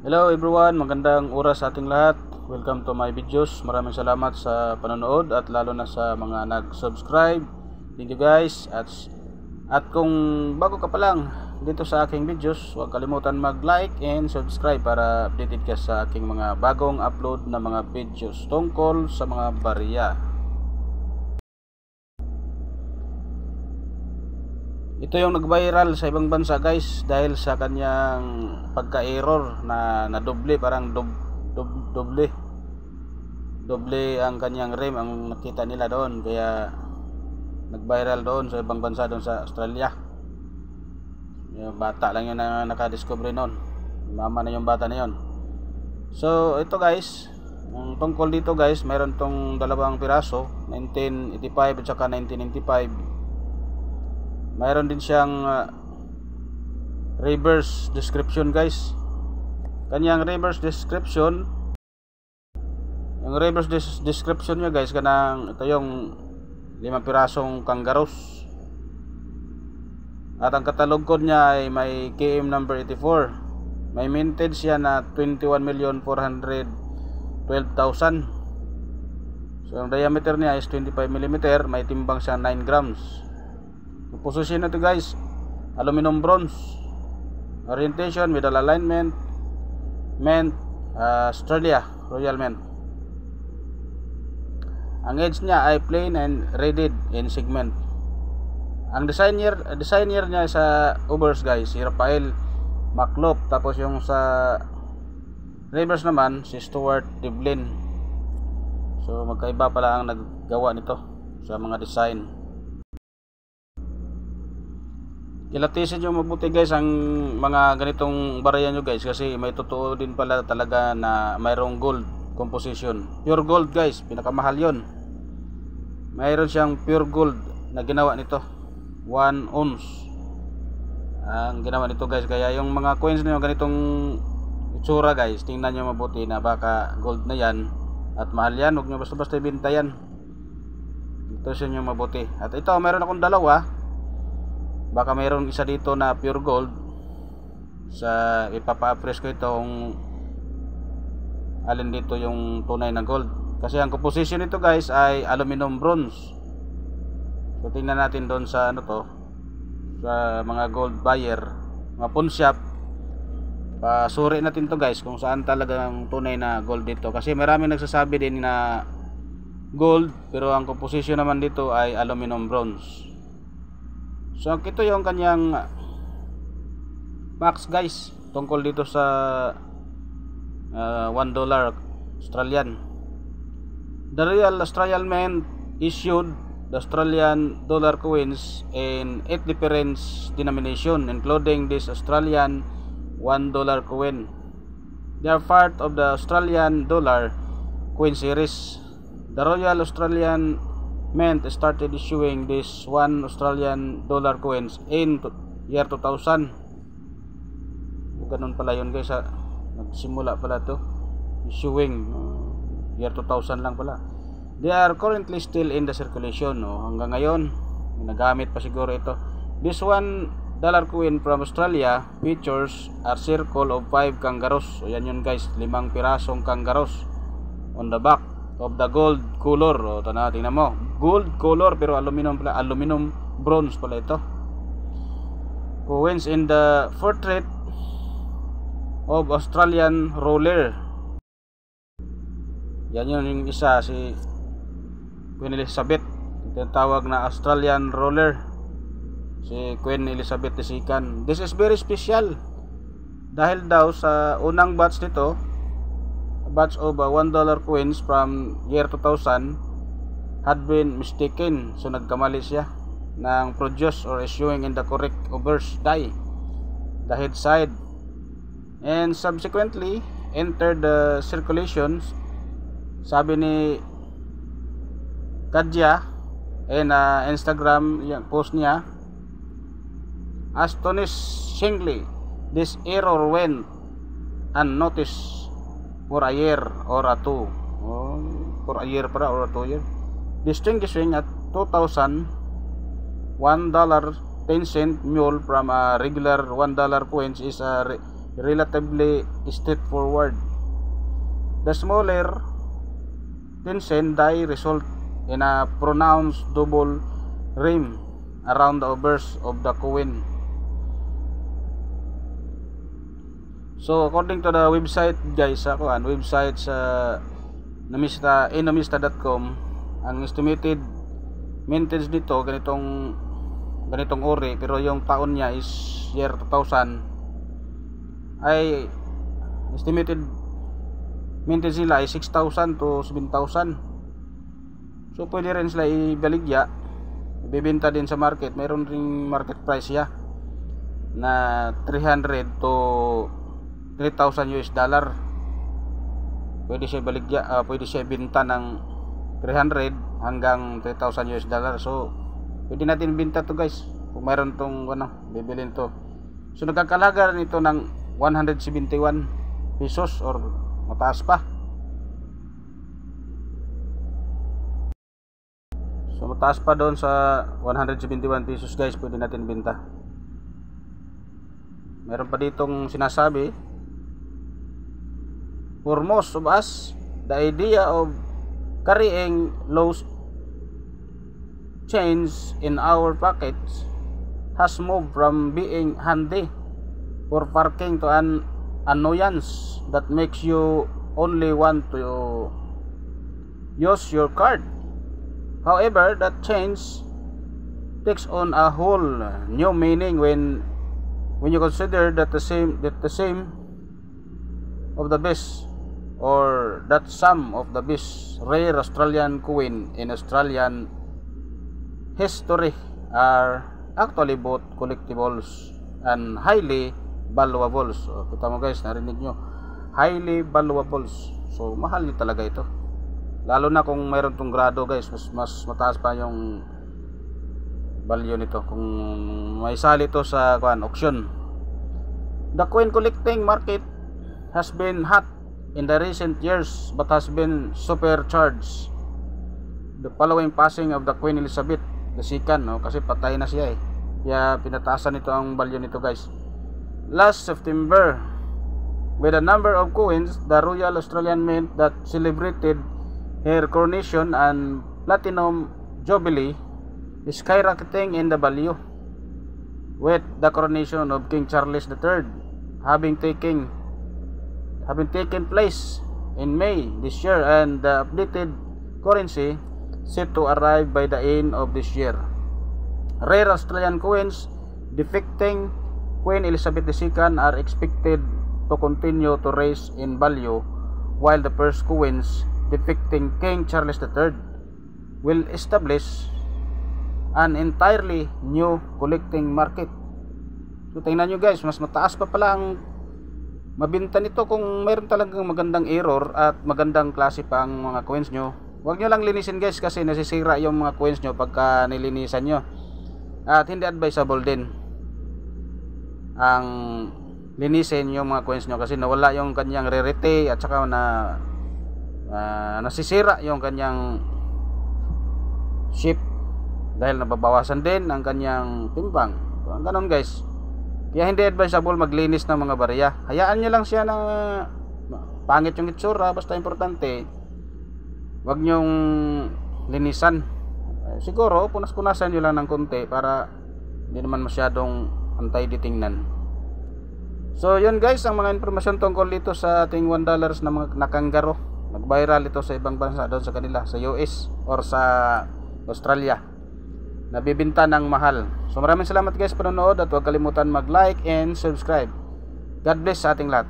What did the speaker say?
Hello everyone, magandang oras sa ating lahat. Welcome to my videos. Maraming salamat sa panonood at lalo na sa mga nag-subscribe. Thank you guys. At kung bago ka pa lang dito sa aking videos, huwag kalimutan mag-like and subscribe para updated ka sa aking mga bagong upload na mga videos tungkol sa mga barya. Ito yung nag-viral sa ibang bansa guys dahil sa kanyang pagka-error na doble, parang doble ang kanyang rim ang nakita nila doon, kaya nag-viral doon sa ibang bansa, doon sa Australia. Yung bata lang yun na nakadiscover noon, mama na yung bata na yun. So ito guys, ang tungkol dito guys, mayroon tong dalawang piraso, 1985 at saka 1995. Mayroon din siyang reverse description guys. Kanyang reverse description, yung reverse description niya guys, kanang ito yung 5 pirasong kangaroos. At ang catalog code niya ay may KM number 84. May mintage siya na 21,412,000. So ang diameter niya is 25 mm, may timbang siya 9 grams. Yung position na ito guys, aluminum bronze. Orientation, middle alignment, mint, Australia Royal Mint. Ang edge niya ay plain and rated in segment. Ang designer niya sa Ubers guys, si Rafael Maclop. Tapos yung sa reverse naman, si Stuart Devlin. So magkaiba pala ang naggawa nito sa mga design. Kilatisin nyo mabuti guys ang mga ganitong barya nyo guys, kasi may totoo din pala talaga na mayroong gold composition. Pure gold guys, pinakamahal yon. Mayroon siyang pure gold na ginawa nito, 1 ounce ang ginawa nito guys. Kaya yung mga coins na yung ganitong itsura guys, tingnan nyo mabuti na baka gold na yan at mahal yan. Huwag nyo basta-basta ibenta yan. Ito siya nyo mabuti. At ito, mayroon akong dalawa. Baka mayroon isa dito na pure gold. Sa ipapa-appraise ko itong alin dito yung tunay na gold, kasi ang composition nito guys ay aluminum bronze. So tingnan natin doon sa ano to, sa mga gold buyer, mga pawn shop, pasuri natin to guys kung saan talagang tunay na gold dito, kasi maraming nagsasabi din na gold pero ang composition naman dito ay aluminum bronze. So ito yung kanyang max guys tungkol dito sa $1 Australian. The Royal Australian Mint issued the Australian dollar coins in 8 different denomination, including this Australian $1 coin. They are part of the Australian dollar coin series. The Royal Australian Mint started issuing this 1 Australian dollar coins in year 2000. Ganun pala yun guys, nagsimula pala to issuing year 2000 lang pala. They are currently still in the circulation, hanggang ngayon nagamit pa siguro ito. This 1 dollar coin from Australia features a circle of 5 kangaroos. So yan yun guys, 5 pirasong kangaroos on the back of the gold color. Tingnan mo, gold color pero aluminum pala, aluminum bronze pala ito. Coins in the portrait of Australian ruler. Yan yun yung isa, si Queen Elizabeth, tinatawag na Australian ruler, si Queen Elizabeth II. This is very special dahil daw sa unang batch nito, batch of $1 coins from year 2000 had been mistaken. So nagkamali siya ng produce or issuing in the correct obverse die, the head side, and subsequently entered the circulations. Sabi ni Kadja in Instagram yung post niya, astonishingly this error went unnoticed for a year or a two. For a year para or a 2 year. Distinguishing at 2000 $1.10 mule from a regular $1 coins is a relatively straightforward. The smaller Tencent die result in a pronounced double rim around the obverse of the coin. So according to the website guys, website sa Namista.com, ang estimated vintage dito ganitong ori, pero yung taon niya is year 2000, ay estimated vintage nila ay 6,000 to 7,000. So pwede rin sila ibaligya, ibibenta din sa market. Mayroon ring market price ya na 300 to 3,000 US dollar. Pwede siya ibaligya, pwede siya ibenta ng 300 hanggang 3,000 US dollar. So pwede natin ibenta to guys kung mayroon tong bibilin to. So nagkakalaga nito ng 171 pesos or mataas pa. So mataas pa doon sa 171 pesos guys, pwede natin benta. Meron pa ditong sinasabi, for most of us, the idea of carrying loose change in our pockets has moved from being handy for parking to an annoyance that makes you only want to use your card. However, that change takes on a whole new meaning when you consider that the same of the best, or that some of the best rare Australian coin in Australian history are actually both collectibles and highly valuables. So, kita mo guys, narinig nyo, highly valuables. So mahal nyo talaga ito, lalo na kung mayroon tong grado guys, mas mataas pa yung value nito kung may sali to sa auction. The coin collecting market has been hot in the recent years but has been supercharged the following passing of the Queen Elizabeth II, kasi patay na siya kaya pinataasan nito ang value nito guys. Last September, with a number of coins, the Royal Australian Mint that celebrated her coronation and platinum jubilee is skyrocketing in the value, with the coronation of King Charles III having taken place in May this year, and the updated currency set to arrive by the end of this year. Rare Australian coins depicting Queen Elizabeth II are expected to continue to rise in value, while the first coins depicting King Charles III will establish an entirely new collecting market. So tingnan nyo guys, mas mataas pa pala ang mabinta nito kung mayroon talagang magandang error at magandang klase pa ang mga coins nyo. Huwag nyo lang linisin guys, kasi nasisira yung mga coins nyo pagka nilinisan nyo, at hindi advisable din ang linisin yung mga coins nyo, kasi nawala yung kanyang rarity at saka nasisira yung kanyang shape dahil nababawasan din ang kanyang timbang. So, ganon guys, kaya hindi advisable maglinis ng mga barya. Hayaan nyo lang siya na pangit yung itsura, basta importante wag nyong linisan. Siguro punas-punasan nyo lang ng konti para hindi naman masyadong antay ditingnan. So yun guys, ang mga impormasyon tungkol dito sa ating $1 na mga nakanggaro. Nag-viral ito sa ibang bansa, doon sa kanila, sa US or sa Australia, nabibinta ng mahal. So maraming salamat guys panonood, at huwag kalimutan mag-like and subscribe. God bless sa ating lahat.